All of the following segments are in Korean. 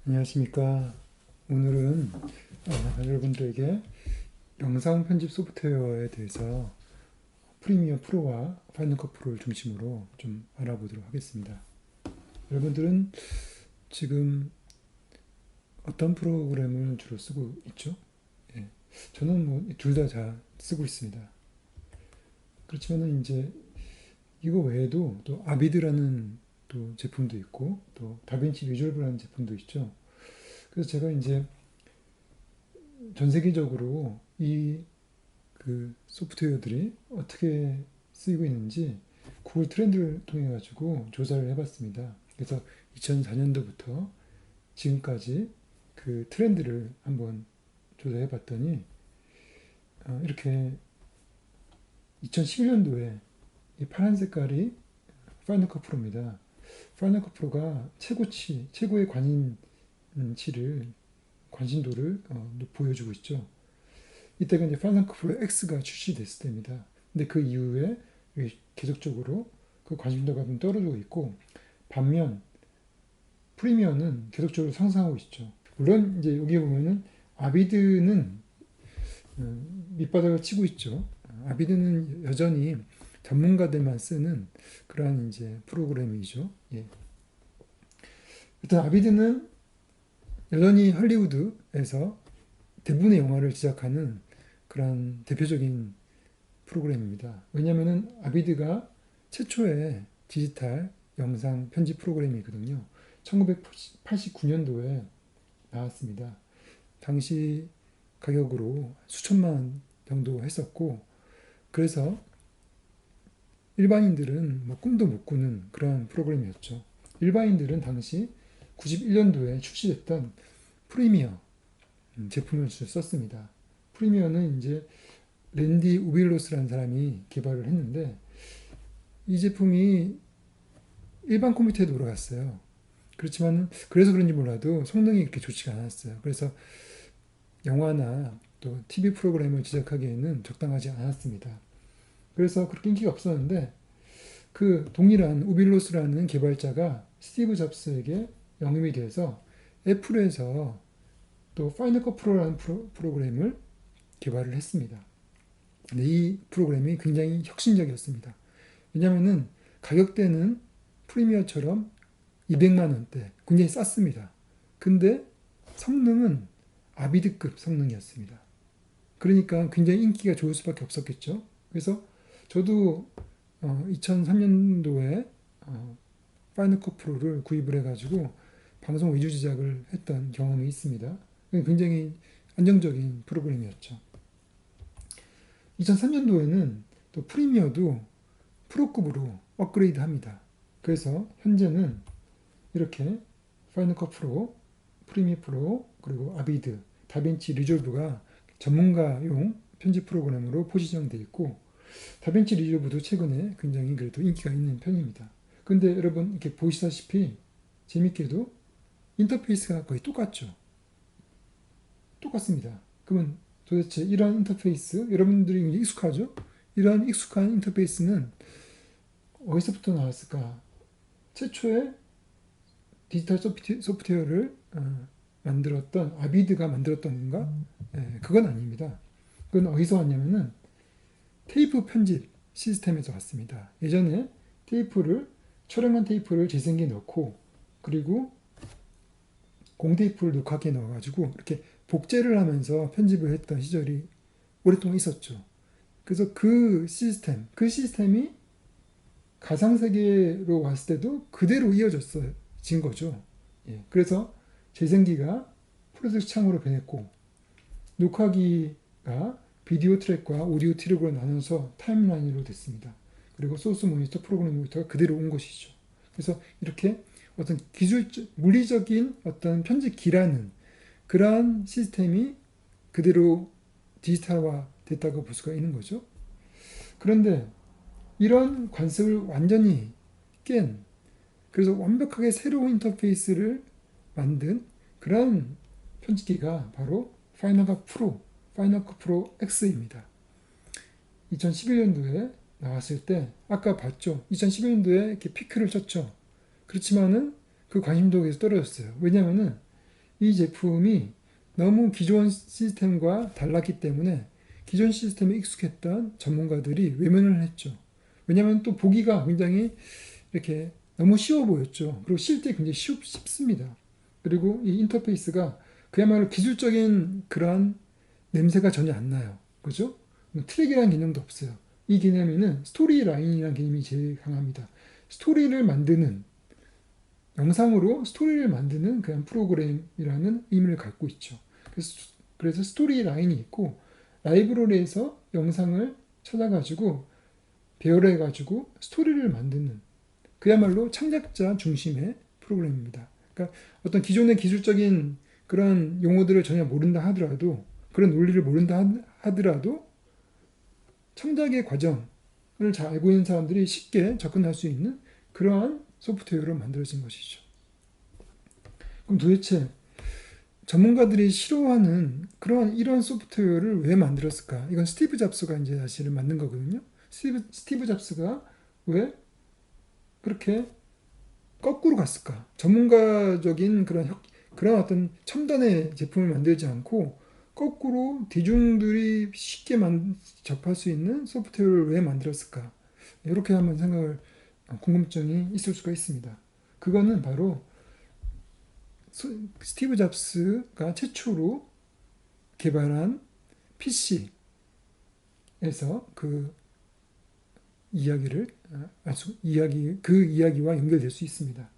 안녕하십니까. 오늘은 여러분들에게 영상 편집 소프트웨어에 대해서 프리미어 프로와 파이널 컷 프로를 중심으로 좀 알아보도록 하겠습니다. 여러분들은 지금 어떤 프로그램을 주로 쓰고 있죠? 예. 저는 뭐 둘 다 쓰고 있습니다. 그렇지만은 이제 이거 외에도 또 아비드라는 또 제품도 있고 또 다빈치 리졸브라는 제품도 있죠. 그래서 제가 이제 전 세계적으로 이 그 소프트웨어들이 어떻게 쓰이고 있는지 구글 트렌드를 통해 가지고 조사를 해봤습니다. 그래서 2004년도부터 지금까지 그 트렌드를 한번 조사해봤더니 이렇게 2011년도에 이 파란 색깔이 파이널 컷 프로입니다. 파이널 컷 프로가 최고의 관심도를 보여주고 있죠. 이때가 이제 파이널 컷 프로 X가 출시됐을 때입니다. 근데 그 이후에 계속적으로 그 관심도가 좀 떨어지고 있고, 반면 프리미어는 계속적으로 상승하고 있죠. 물론 이제 여기 보면은 아비드는 밑바닥을 치고 있죠. 아비드는 여전히 전문가들만 쓰는 그러한 이제 프로그램이죠. 예. 일단 아비드는 여전히 할리우드에서 대부분의 영화를 제작하는 그런 대표적인 프로그램입니다. 왜냐하면 아비드가 최초의 디지털 영상 편집 프로그램이거든요. 1989년도에 나왔습니다. 당시 가격으로 수천만 원 정도 했었고, 그래서 일반인들은 뭐 꿈도 못 꾸는 그런 프로그램이었죠. 일반인들은 당시 91년도에 출시됐던 프리미어 제품을 썼습니다. 프리미어는 이제 랜디 우빌로스라는 사람이 개발을 했는데, 이 제품이 일반 컴퓨터에 돌아갔어요. 그렇지만 그래서 그런지 몰라도 성능이 그렇게 좋지가 않았어요. 그래서 영화나 또 TV 프로그램을 제작하기에는 적당하지 않았습니다. 그래서 그렇게 인기가 없었는데, 그 동일한 우빌로스라는 개발자가 스티브 잡스에게 영입이 돼서 애플에서 또 파이널 컷 프로라는 프로그램을 개발을 했습니다. 근데 이 프로그램이 굉장히 혁신적이었습니다. 왜냐하면 가격대는 프리미어처럼 200만 원대, 굉장히 쌌습니다. 근데 성능은 아비드급 성능이었습니다. 그러니까 굉장히 인기가 좋을 수밖에 없었겠죠. 그래서 저도 2003년도에 파이널 컷 프로를 구입을 해가지고 방송 위주 제작을 했던 경험이 있습니다. 굉장히 안정적인 프로그램이었죠. 2003년도에는 또 프리미어도 프로급으로 업그레이드 합니다. 그래서 현재는 이렇게 파이널 컷 프로, 프리미어 프로, 그리고 아비드, 다빈치 리졸브가 전문가용 편집 프로그램으로 포지션되어 있고, 다빈치 리졸브도 최근에 굉장히 그래도 인기가 있는 편입니다. 근데 여러분 이렇게 보시다시피 재밌게도 인터페이스가 거의 똑같죠. 똑같습니다. 그러면 도대체 이런 인터페이스, 여러분들이 이제 익숙하죠? 이런 익숙한 인터페이스는 어디서부터 나왔을까? 최초의 디지털 소프트웨어를 만들었던 아비드가 만들었던 건가? 그건 아닙니다. 그건 어디서 왔냐면은 테이프 편집 시스템에서 왔습니다. 예전에 촬영한 테이프를 재생기에 넣고, 그리고 공테이프를 녹화기에 넣어가지고 이렇게 복제를 하면서 편집을 했던 시절이 오랫동안 있었죠. 그래서 그 시스템이 가상세계로 왔을 때도 그대로 이어졌어진 거죠. 예. 그래서 재생기가 프로젝트 창으로 변했고, 녹화기가 비디오 트랙과 오디오 트랙으로 나눠서 타임라인으로 됐습니다. 그리고 소스 모니터, 프로그램 모니터가 그대로 온 것이죠. 그래서 이렇게 어떤 물리적인 어떤 편집기라는 그러한 시스템이 그대로 디지털화 됐다고 볼 수가 있는 거죠. 그런데 이런 관습을 완전히 깬, 그래서 완벽하게 새로운 인터페이스를 만든 그런 편집기가 바로 파이널 컷 프로 X입니다. 2011년도에 나왔을 때 아까 봤죠. 2011년도에 이렇게 피크를 쳤죠. 그렇지만은 그 관심도가 계속 떨어졌어요. 왜냐하면은 이 제품이 너무 기존 시스템과 달랐기 때문에 기존 시스템에 익숙했던 전문가들이 외면을 했죠. 왜냐하면 또 보기가 굉장히 이렇게 너무 쉬워 보였죠. 그리고 실제 굉장히 쉽습니다. 그리고 이 인터페이스가 그야말로 기술적인 그러한 냄새가 전혀 안 나요. 그죠? 트랙이라는 개념도 없어요. 이 개념에는 스토리 라인이라는 개념이 제일 강합니다. 스토리를 만드는, 영상으로 스토리를 만드는 그런 프로그램이라는 의미를 갖고 있죠. 그래서 스토리 라인이 있고, 라이브러리에서 영상을 찾아가지고 배열해가지고 스토리를 만드는, 그야말로 창작자 중심의 프로그램입니다. 그러니까 어떤 기존의 기술적인 그런 용어들을 전혀 모른다 하더라도, 그런 논리를 모른다 하더라도 창작의 과정을 잘 알고 있는 사람들이 쉽게 접근할 수 있는 그러한 소프트웨어로 만들어진 것이죠. 그럼 도대체 전문가들이 싫어하는 그런 이런 소프트웨어를 왜 만들었을까? 이건 스티브 잡스가 이제 사실은 만든 거거든요. 스티브 잡스가 왜 그렇게 거꾸로 갔을까? 전문가적인 그런 어떤 첨단의 제품을 만들지 않고 거꾸로 대중들이 쉽게 접할 수 있는 소프트웨어를 왜 만들었을까? 이렇게 한번 궁금증이 있을 수가 있습니다. 그거는 바로 스티브 잡스가 최초로 개발한 PC에서 그 그 이야기와 연결될 수 있습니다.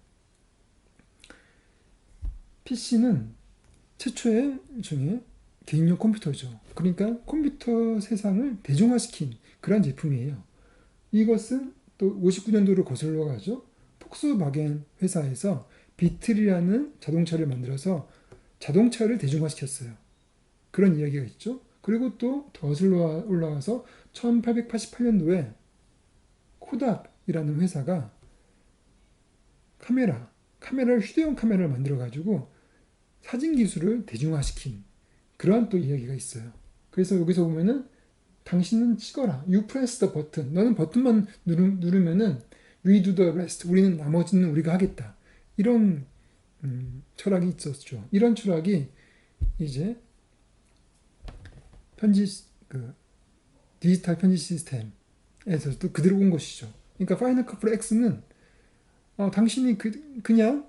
PC는 최초의 중에 개인용 컴퓨터죠. 그러니까 컴퓨터 세상을 대중화시킨 그런 제품이에요. 이것은 또 59년도를 거슬러 가죠. 폭스바겐 회사에서 비틀이라는 자동차를 만들어서 자동차를 대중화시켰어요. 그런 이야기가 있죠. 그리고 또 더 올라가서 1888년도에 코닥이라는 회사가 카메라를 휴대용 카메라를 만들어 가지고 사진 기술을 대중화시킨 그러한 또 이야기가 있어요. 그래서 여기서 보면은 당신은 찍어라. You press the button. 너는 버튼만 누르면은 we do the rest. 우리는 나머지는 우리가 하겠다. 이런 철학이 있었죠. 이런 철학이 이제 디지털 편집 시스템에서도 그대로 온 것이죠. 그러니까 파이널 컷 프로 X는 당신이 그냥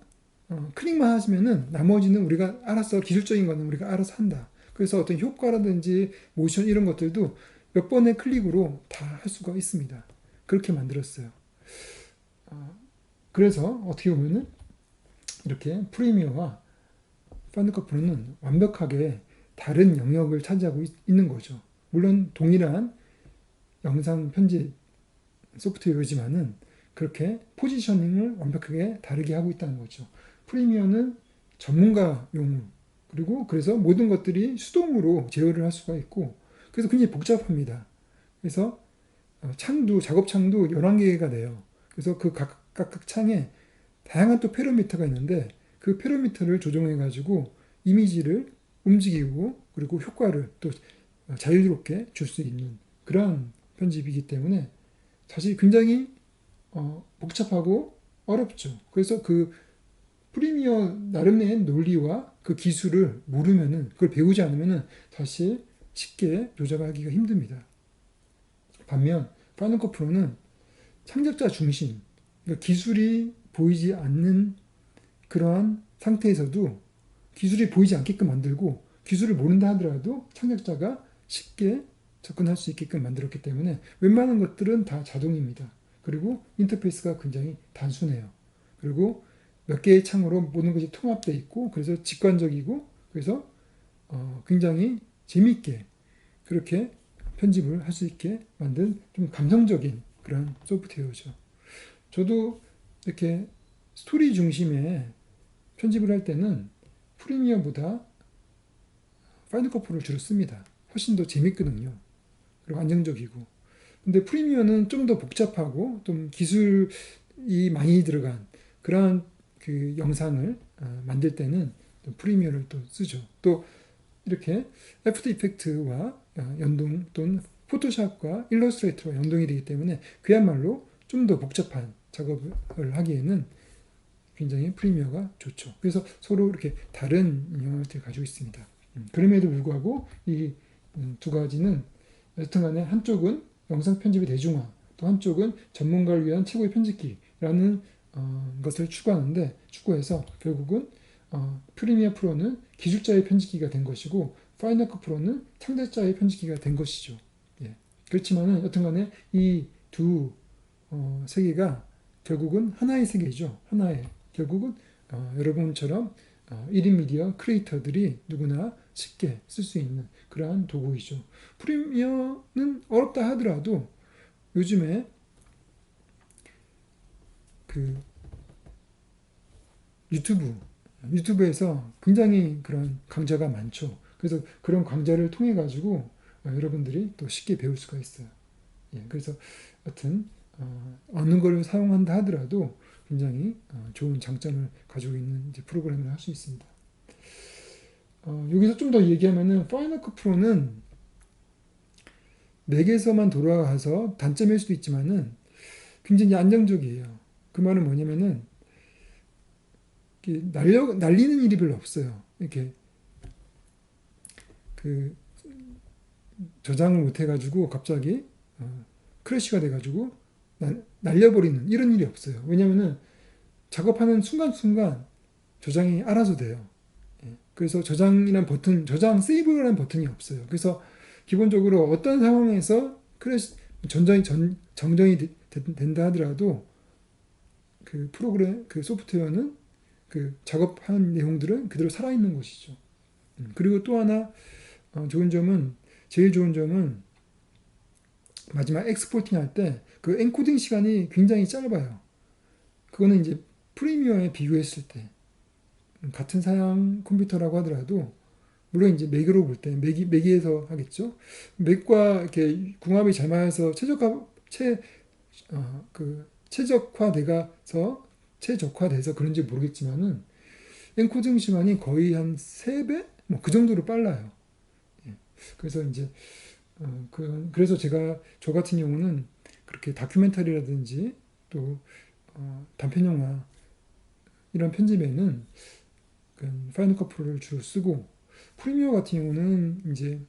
클릭만 하시면은 나머지는 우리가 알아서, 기술적인 거는 우리가 알아서 한다. 그래서 어떤 효과라든지 모션 이런 것들도 몇 번의 클릭으로 다 할 수가 있습니다. 그렇게 만들었어요. 그래서 어떻게 보면은 이렇게 프리미어와 파이널 컷 프로는 완벽하게 다른 영역을 차지하고 있는 거죠. 물론 동일한 영상 편집 소프트웨어지만은 그렇게 포지셔닝을 완벽하게 다르게 하고 있다는 거죠. 프리미어는 전문가용, 그리고 그래서 모든 것들이 수동으로 제어를 할 수가 있고, 그래서 굉장히 복잡합니다. 그래서 작업 창도 11개가 돼요. 그래서 그 각각 창에 다양한 또 패러미터가 있는데 그 패러미터를 조정해 가지고 이미지를 움직이고 그리고 효과를 또 자유롭게 줄 수 있는 그런 편집이기 때문에 사실 굉장히 복잡하고 어렵죠. 그래서 그 프리미어 나름의 논리와 그 기술을 모르면은, 그걸 배우지 않으면은 사실 쉽게 조작하기가 힘듭니다. 반면 파이널 컷 프로는 창작자 중심, 그러니까 기술이 보이지 않는 그러한 상태에서도 기술이 보이지 않게끔 만들고, 기술을 모른다 하더라도 창작자가 쉽게 접근할 수 있게끔 만들었기 때문에 웬만한 것들은 다 자동입니다. 그리고 인터페이스가 굉장히 단순해요. 그리고 몇 개의 창으로 모든 것이 통합되어 있고, 그래서 직관적이고, 그래서 굉장히 재미있게 그렇게 편집을 할 수 있게 만든 좀 감성적인 그런 소프트웨어죠. 저도 이렇게 스토리 중심의 편집을 할 때는 프리미어보다 파이널 컷 프로를 주로 씁니다. 훨씬 더 재밌거든요. 그리고 안정적이고. 근데 프리미어는 좀 더 복잡하고 좀 기술이 많이 들어간 그런 그 영상을 만들 때는 프리미어를 또 쓰죠. 또 이렇게 애프터 이펙트와 연동, 또는 포토샵과 일러스트레이터와 연동이 되기 때문에 그야말로 좀 더 복잡한 작업을 하기에는 굉장히 프리미어가 좋죠. 그래서 서로 이렇게 다른 영향을 가지고 있습니다. 그럼에도 불구하고 이 두 가지는 여튼간에 한쪽은 영상 편집의 대중화, 또 한쪽은 전문가를 위한 최고의 편집기라는 것을 추구해서 결국은 프리미어 프로는 기술자의 편집기가 된 것이고 파이널 컷 프로는 창작자의 편집기가 된 것이죠. 예. 그렇지만은 여튼간에 이 두 세계가 결국은 하나의 세계죠. 하나의 결국은 여러분처럼 1인 미디어 크리에이터들이 누구나 쉽게 쓸 수 있는 그러한 도구이죠. 프리미어는 어렵다 하더라도 요즘에 그 유튜브에서 굉장히 그런 강좌가 많죠. 그래서 그런 강좌를 통해 가지고 여러분들이 또 쉽게 배울 수가 있어요. 예, 그래서 여튼 어느 걸 사용한다 하더라도 굉장히 좋은 장점을 가지고 있는 이제 프로그램을 할 수 있습니다. 여기서 좀 더 얘기하면은 파이널 컷 프로는 맥에서만 돌아가서 단점일 수도 있지만은 굉장히 안정적이에요. 그 말은 뭐냐면은 날리는 일이 별로 없어요. 이렇게 그 저장을 못 해가지고 갑자기 크래시가 돼가지고 날려버리는 이런 일이 없어요. 왜냐면은 작업하는 순간순간 저장이 알아서 돼요. 예. 그래서 저장이란 버튼, 저장 세이브라는 버튼이 없어요. 그래서 기본적으로 어떤 상황에서 크래시 정정이 된다 하더라도 그 프로그램, 그 소프트웨어는 그 작업한 내용들은 그대로 살아있는 것이죠. 그리고 또 하나 제일 좋은 점은 마지막 엑스포팅 할 때 그 엔코딩 시간이 굉장히 짧아요. 그거는 이제 프리미어에 비교했을 때 같은 사양 컴퓨터라고 하더라도 물론 이제 맥으로 볼 때 맥에서 하겠죠. 맥과 이렇게 궁합이 잘 맞아서 최적화돼서 그런지 모르겠지만은 엔코딩 시간이 거의 한 3배? 뭐 그 정도로 빨라요. 예. 그래서 이제 그래서 저 같은 경우는 그렇게 다큐멘터리라든지 또 단편 영화 이런 편집에는 그 파이널 컷 프로를 주로 쓰고 프리미어 같은 경우는 이제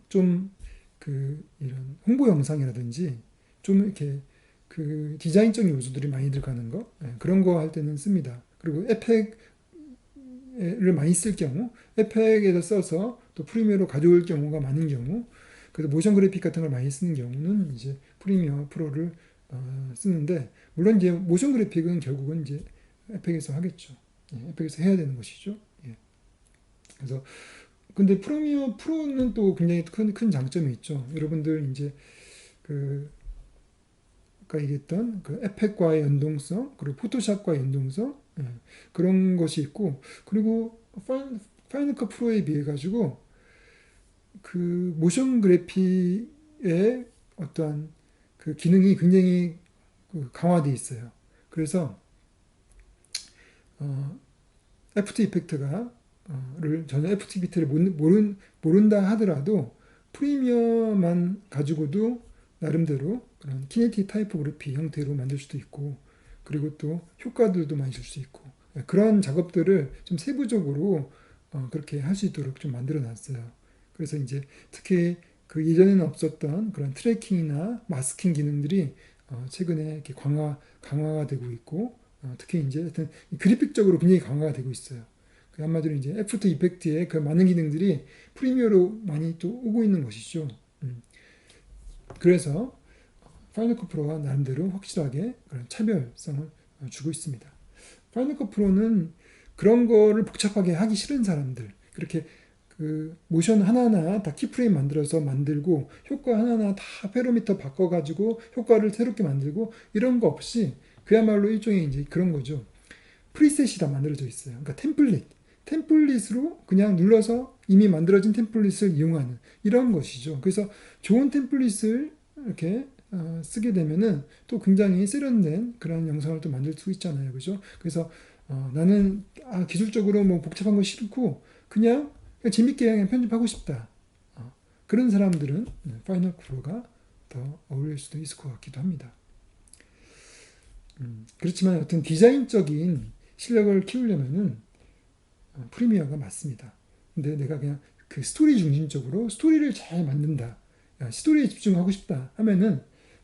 좀 그 이런 홍보 영상이라든지 좀 이렇게 그 디자인적인 요소들이 많이 들어가는 거 그런 거 할 때는 씁니다. 그리고 에펙을 많이 쓸 경우 에펙에다 써서 또 프리미어로 가져올 경우가 많은 경우 그래서 모션 그래픽 같은 걸 많이 쓰는 경우는 이제 프리미어 프로를 쓰는데 물론 이제 모션 그래픽은 결국은 이제 에펙에서 하겠죠. 예, 에펙에서 해야 되는 것이죠. 예. 그래서 근데 프리미어 프로는 또 굉장히 큰 장점이 있죠. 여러분들 이제 그 아까 얘기했던 그 에펙과의 연동성 그리고 포토샵과의 연동성 그런 것이 있고 그리고 파이널 컷 프로에 비해 가지고 그 모션 그래픽의 어떠한 그 기능이 굉장히 강화되어 있어요. 그래서 애프터 이펙트가 전혀 애프터 이펙트를 모른다 하더라도 프리미어만 가지고도 나름대로 그런 키네틱 타이포그래피 형태로 만들 수도 있고 그리고 또 효과들도 많이 줄 수 있고 그런 작업들을 좀 세부적으로 그렇게 할 수 있도록 좀 만들어 놨어요. 그래서 이제 특히 그 예전에는 없었던 그런 트래킹이나 마스킹 기능들이 최근에 이렇게 강화가 되고 있고 특히 이제 하여튼 그래픽적으로 굉장히 강화가 되고 있어요. 그 한마디로 이제 애프터 이펙트의 그 많은 기능들이 프리미어로 많이 또 오고 있는 것이죠. 그래서 파이널 컷 프로가 나름대로 확실하게 그런 차별성을 주고 있습니다. 파이널 컷 프로는 그런 거를 복잡하게 하기 싫은 사람들, 그렇게 그 모션 하나하나 다 키프레임 만들어서 만들고 효과 하나하나 다 페로미터 바꿔가지고 효과를 새롭게 만들고 이런 거 없이 그야말로 일종의 이제 그런 거죠. 프리셋이 다 만들어져 있어요. 그러니까 템플릿으로 그냥 눌러서 이미 만들어진 템플릿을 이용하는 이런 것이죠. 그래서 좋은 템플릿을 이렇게 쓰게 되면은 또 굉장히 세련된 그런 영상을 또 만들 수 있잖아요. 그죠? 그래서 나는 기술적으로 뭐 복잡한 거 싫고 그냥 재밌게 그냥 편집하고 싶다. 그런 사람들은 파이널 프로가 더 어울릴 수도 있을 것 같기도 합니다. 그렇지만 어떤 디자인적인 실력을 키우려면은 프리미어가 맞습니다. 근데 내가 그냥 그 스토리 중심적으로 스토리를 잘 만든다, 스토리에 집중하고 싶다 하면은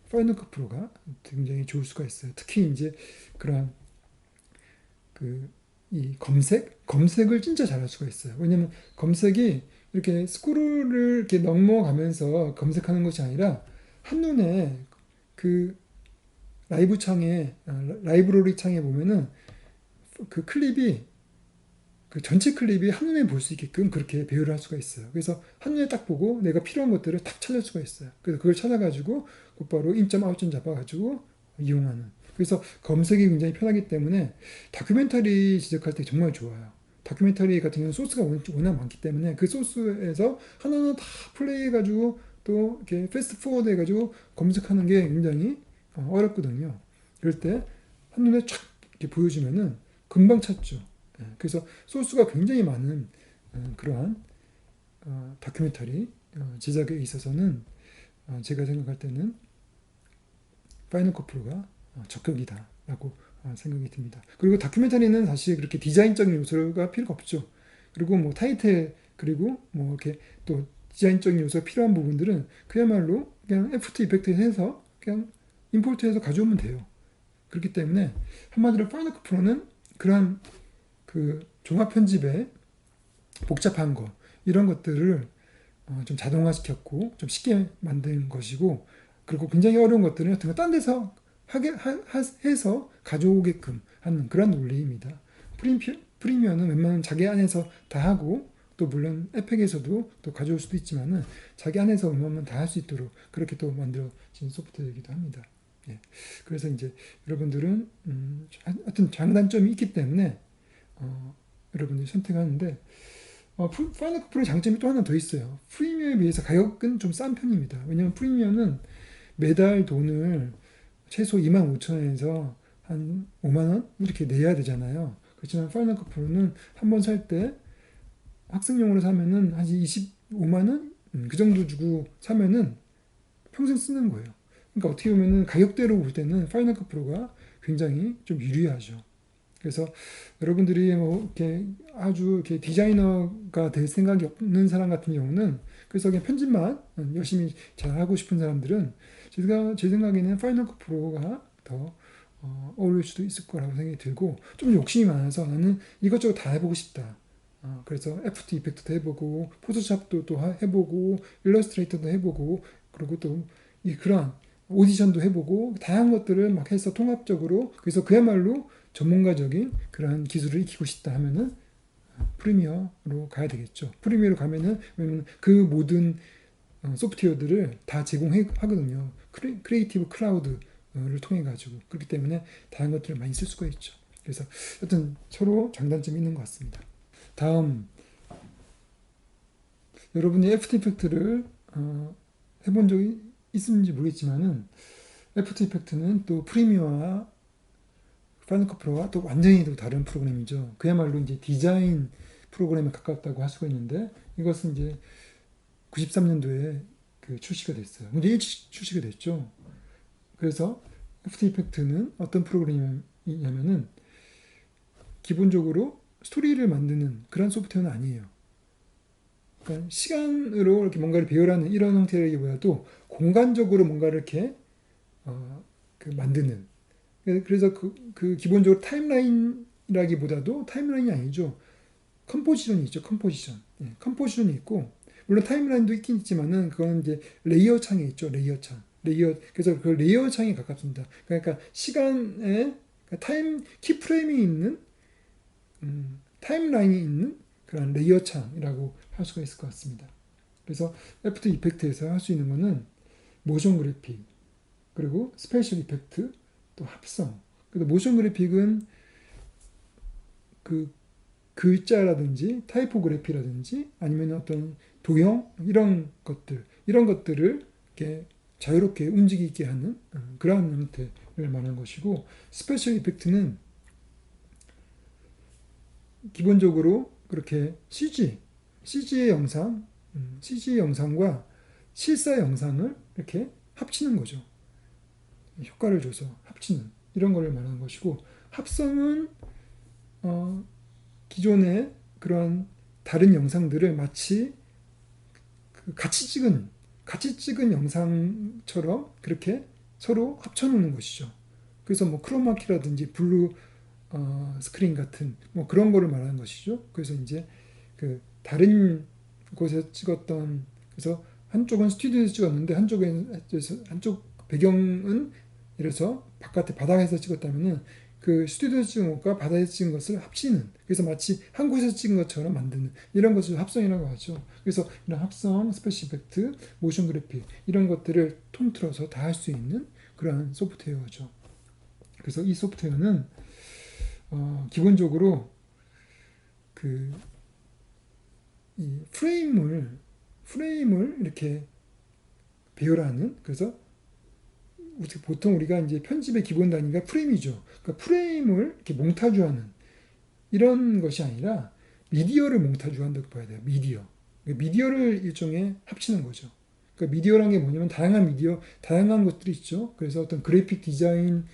파이널 컷 프로가 굉장히 좋을 수가 있어요. 특히 이제 그런 그 이 검색을 진짜 잘할 수가 있어요. 왜냐면 검색이 이렇게 스크롤을 이렇게 넘어가면서 검색하는 것이 아니라 한눈에 그 라이브러리 창에 보면은 그 클립이 그 전체 클립이 한눈에 볼 수 있게끔 그렇게 배열을 할 수가 있어요. 그래서 한눈에 딱 보고 내가 필요한 것들을 딱 찾을 수가 있어요. 그래서 그걸 찾아가지고 곧바로 인점 아웃점 잡아가지고 이용하는. 그래서 검색이 굉장히 편하기 때문에 다큐멘터리 지적할 때 정말 좋아요. 다큐멘터리 같은 경우는 소스가 워낙 많기 때문에 그 소스에서 하나하나 다 플레이해가지고 또 이렇게 패스트 포워드 해가지고 검색하는 게 굉장히 어렵거든요. 그럴 때 한눈에 촥 이렇게 보여주면은 금방 찾죠. 그래서 소스가 굉장히 많은 그러한 다큐멘터리 제작에 있어서는 제가 생각할 때는 파이널 컷 프로가 적격이다라고 생각이 듭니다. 그리고 다큐멘터리는 사실 그렇게 디자인적인 요소가 필요가 없죠. 그리고 뭐 타이틀 그리고 뭐 이렇게 또 디자인적인 요소가 필요한 부분들은 그야말로 그냥 애프터 이펙트 해서 그냥 임포트해서 가져오면 돼요. 그렇기 때문에 한마디로 파이널 컷 프로는 그런 그 종합 편집의 복잡한 거 이런 것들을 좀 자동화시켰고 좀 쉽게 만든 것이고, 그리고 굉장히 어려운 것들은 어떤 딴 데서 해서 가져오게끔 하는 그런 논리입니다. 프리미어는 웬만하면 자기 안에서 다 하고, 또 물론 에펙에서도 또 가져올 수도 있지만은 자기 안에서 웬만하면 다 할 수 있도록 그렇게 또 만들어진 소프트웨어이기도 합니다. 예. 그래서 이제 여러분들은 하여튼 장단점이 있기 때문에 여러분들이 선택하는데, 파이널 컷 프로의 장점이 또 하나 더 있어요. 프리미어에 비해서 가격은 좀 싼 편입니다. 왜냐하면 프리미어는 매달 돈을 최소 25,000원에서 한 5만원 이렇게 내야 되잖아요. 그렇지만 파이널 컷 프로는 한 번 살 때 학생용으로 사면은 한 25만원? 그 정도 주고 사면은 평생 쓰는 거예요. 그러니까 어떻게 보면은 가격대로 볼 때는 파이널 컷 프로가 굉장히 좀 유리하죠. 그래서 여러분들이 뭐 이렇게 아주 이렇게 디자이너가 될 생각이 없는 사람 같은 경우는, 그래서 그냥 편집만 열심히 잘 하고 싶은 사람들은 제 생각에는 파이널 컷 프로가 더 어울릴 수도 있을 거라고 생각이 들고, 좀 욕심이 많아서 나는 이것저것 다 해보고 싶다. 그래서 애프터 이펙트도 해보고 포토샵도 또 해보고 일러스트레이터도 해보고 그리고 또 그런 오디션도 해보고 다양한 것들을 막 해서 통합적으로, 그래서 그야말로 전문가적인 그런 기술을 익히고 싶다 하면은 프리미어로 가야 되겠죠. 프리미어로 가면은 왜냐면 그 모든 소프트웨어들을 다 제공하거든요. 크리에이티브 클라우드를 통해 가지고. 그렇기 때문에 다양한 것들을 많이 쓸 수가 있죠. 그래서 하여튼 서로 장단점이 있는 것 같습니다. 다음, 여러분이 애프터 이펙트를 해본 적이 있는지 모르겠지만은 애프터 이펙트는 또 프리미어와 파이널 컷 프로와 또 완전히 또 다른 프로그램이죠. 그야말로 이제 디자인 프로그램에 가깝다고 할 수가 있는데, 이것은 이제 93년도에 그 출시가 됐어요. 이제 일찍 출시가 됐죠. 그래서 애프터 이펙트는 어떤 프로그램이냐면은 기본적으로 스토리를 만드는 그런 소프트웨어는 아니에요. 그러니까 시간으로 이렇게 뭔가를 배열하는 이런 형태라기보다도 공간적으로 뭔가를 이렇게 만드는. 그래서 그 기본적으로 타임라인이라기보다도 타임라인이 아니죠. 컴포지션이 있죠. 컴포지션. 예, 컴포지션이 있고, 물론 타임라인도 있긴 있지만은 그거는 이제 레이어 창에 있죠. 레이어 창. 그래서 그 레이어 창에 가깝습니다. 그러니까 시간에 키프레임이 있는 타임라인이 있는 그런 레이어 창이라고 할 수가 있을 것 같습니다. 그래서 애프터 이펙트에서 할 수 있는 거는 모션 그래픽, 그리고 스페셜 이펙트, 또 합성. 그래서 모션 그래픽은 그 글자라든지 타이포그래피라든지 아니면 어떤 도형 이런 것들을 이렇게 자유롭게 움직이게 하는 그런 형태를 말하는 것이고, 스페셜 이펙트는 기본적으로 그렇게 CG 영상과 실사 영상을 이렇게 합치는 거죠. 효과를 줘서 합치는 이런 거를 말하는 것이고, 합성은 기존의 그런 다른 영상들을 마치 그 같이 찍은 영상처럼 그렇게 서로 합쳐놓는 것이죠. 그래서 뭐 크로마키라든지 블루 스크린 같은 뭐 그런 거를 말하는 것이죠. 그래서 이제 그 다른 곳에서 찍었던, 그래서 한쪽은 스튜디오에서 찍었는데 한쪽 배경은 이래서 바깥에 바다에서 찍었다면은 그 스튜디오에서 찍은 것과 바다에서 찍은 것을 합치는, 그래서 마치 한 곳에서 찍은 것처럼 만드는 이런 것을 합성이라고 하죠. 그래서 이런 합성, 스페셜 이펙트, 모션 그래픽 이런 것들을 통틀어서 다 할 수 있는 그러한 소프트웨어죠. 그래서 이 소프트웨어는 기본적으로 그 이 프레임을 이렇게 배열하는, 그래서 보통 우리가 이제 편집의 기본 단위가 프레임이죠. 그러니까 프레임을 이렇게 몽타주하는 이런 것이 아니라 미디어를 몽타주한다고 봐야 돼요. 미디어를 일종의 합치는 거죠. 그러니까 미디어라는 게 뭐냐면 다양한 것들이 있죠. 그래서 어떤 그래픽 디자인적인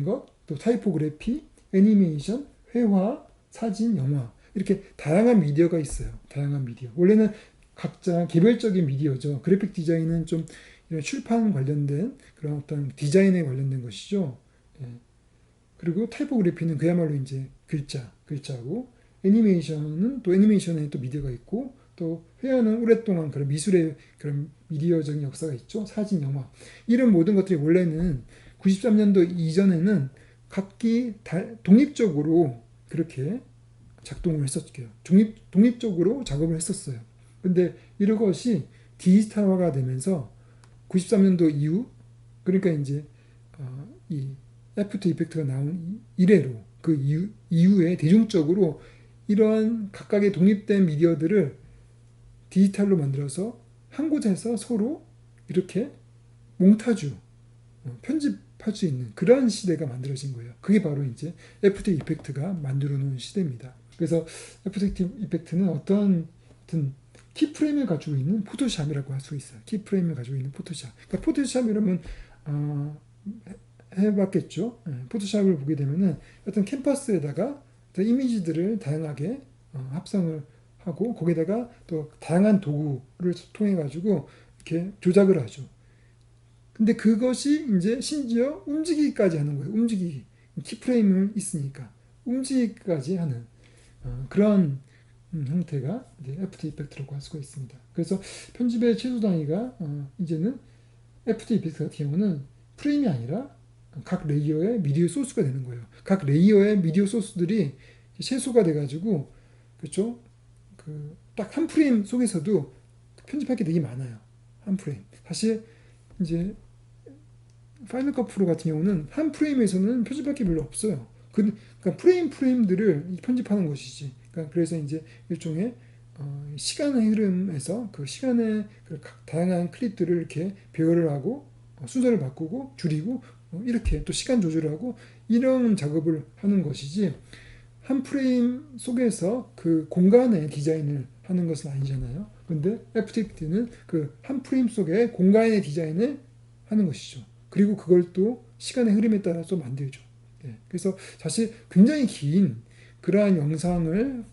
것, 또 타이포그래피, 애니메이션, 회화, 사진, 영화 이렇게 다양한 미디어가 있어요. 다양한 미디어. 원래는 각자 개별적인 미디어죠. 그래픽 디자인은 좀 이런 출판 관련된 그런 어떤 디자인에 관련된 것이죠. 예. 그리고 타이포그래피는 그야말로 이제 글자고, 애니메이션은 또 애니메이션에 또 미디어가 있고, 또 회화는 오랫동안 그런 미술의 그런 미디어적인 역사가 있죠. 사진, 영화 이런 모든 것들이 원래는 93년도 이전에는 각기 독립적으로 그렇게 작동을 했었고요. 독립적으로 작업을 했었어요. 근데 이런 것이 디지털화가 되면서 93년도 이후, 그러니까 이제 이 애프터 이펙트가 나온 이래로 그 이후에 대중적으로 이러한 각각의 독립된 미디어들을 디지털로 만들어서 한 곳에서 서로 이렇게 몽타주, 편집할 수 있는 그러한 시대가 만들어진 거예요. 그게 바로 이제 애프터 이펙트가 만들어 놓은 시대입니다. 그래서 애프터 이펙트는 어떤 키프레임을 가지고 있는 포토샵이라고 할 수 있어요. 키프레임을 가지고 있는 포토샵. 그러니까 포토샵 이러면 해봤겠죠. 포토샵을 보게 되면은 어떤 캔버스에다가 이미지들을 다양하게 합성을 하고, 거기다가 또 다양한 도구를 통해 가지고 이렇게 조작을 하죠. 근데 그것이 이제 심지어 움직이기까지 하는 거예요. 키프레임을 있으니까 움직이기까지 하는 그런 형태가 이제 애프터 이펙트라고 할 수가 있습니다. 그래서 편집의 최소 단위가 이제는 애프터 이펙트 같은 경우는 프레임이 아니라 각 레이어의 미디어 소스가 되는 거예요. 각 레이어의 미디어 소스들이 최소가 돼가지고, 그렇죠? 그 딱 한 프레임 속에서도 편집할 게 되게 많아요. 한 프레임. 사실 이제 파이널 컷 프로 같은 경우는 한 프레임에서는 편집할 게 별로 없어요. 그러니까 프레임들을 편집하는 것이지. 그러니까 그래서 이제 일종의 시간의 흐름에서 그 시간의 그 다양한 클립들을 이렇게 배열을 하고 순서를 바꾸고 줄이고 이렇게 또 시간 조절을 하고 이런 작업을 하는 것이지, 한 프레임 속에서 그 공간의 디자인을 하는 것은 아니잖아요. 근데 애프터 이펙트는 그 한 프레임 속에 공간의 디자인을 하는 것이죠. 그리고 그걸 또 시간의 흐름에 따라서 만들죠. 그래서 사실 굉장히 긴 그러한 영상을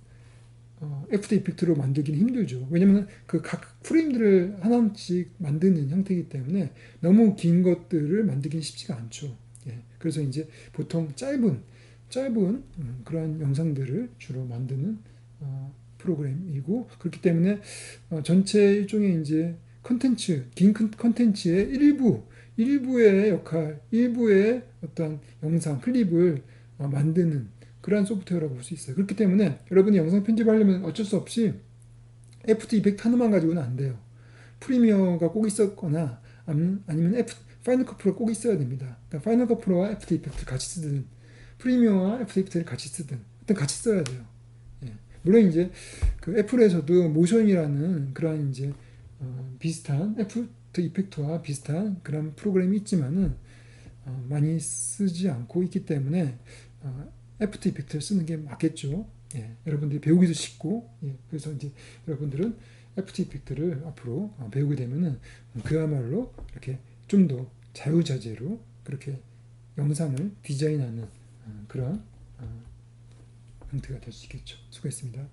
애프터 이펙트로 만들기는 힘들죠. 왜냐하면 그 각 프레임들을 하나씩 만드는 형태이기 때문에 너무 긴 것들을 만들기는 쉽지가 않죠. 그래서 이제 보통 짧은 그러한 영상들을 주로 만드는 프로그램이고, 그렇기 때문에 전체 일종의 이제 긴 컨텐츠의 일부의 어떤 영상 클립을 만드는 그러한 소프트웨어라고 볼 수 있어요. 그렇기 때문에 여러분이 영상 편집하려면 어쩔 수 없이 애프터 이펙트 하나만 가지고는 안 돼요. 프리미어가 꼭 있었거나 아니면 파이널 컷 프로가 꼭 있어야 됩니다. 그러니까 파이널 컷 프로와 애프터 이펙트를 같이 쓰든 프리미어와 애프터 이펙트를 같이 쓰든 일단 같이 써야 돼요. 물론 이제 그 애플에서도 모션이라는 그런 이제 비슷한 애프터 이펙트와 비슷한 그런 프로그램이 있지만은 많이 쓰지 않고 있기 때문에 애프터 이펙트를 쓰는 게 맞겠죠. 여러분들이 배우기도 쉽고, 그래서 이제 여러분들은 애프터 이펙트를 앞으로 배우게 되면은 그야말로 이렇게 좀 더 자유자재로 그렇게 영상을 디자인하는 그런 형태가 될 수 있겠죠. 수고했습니다.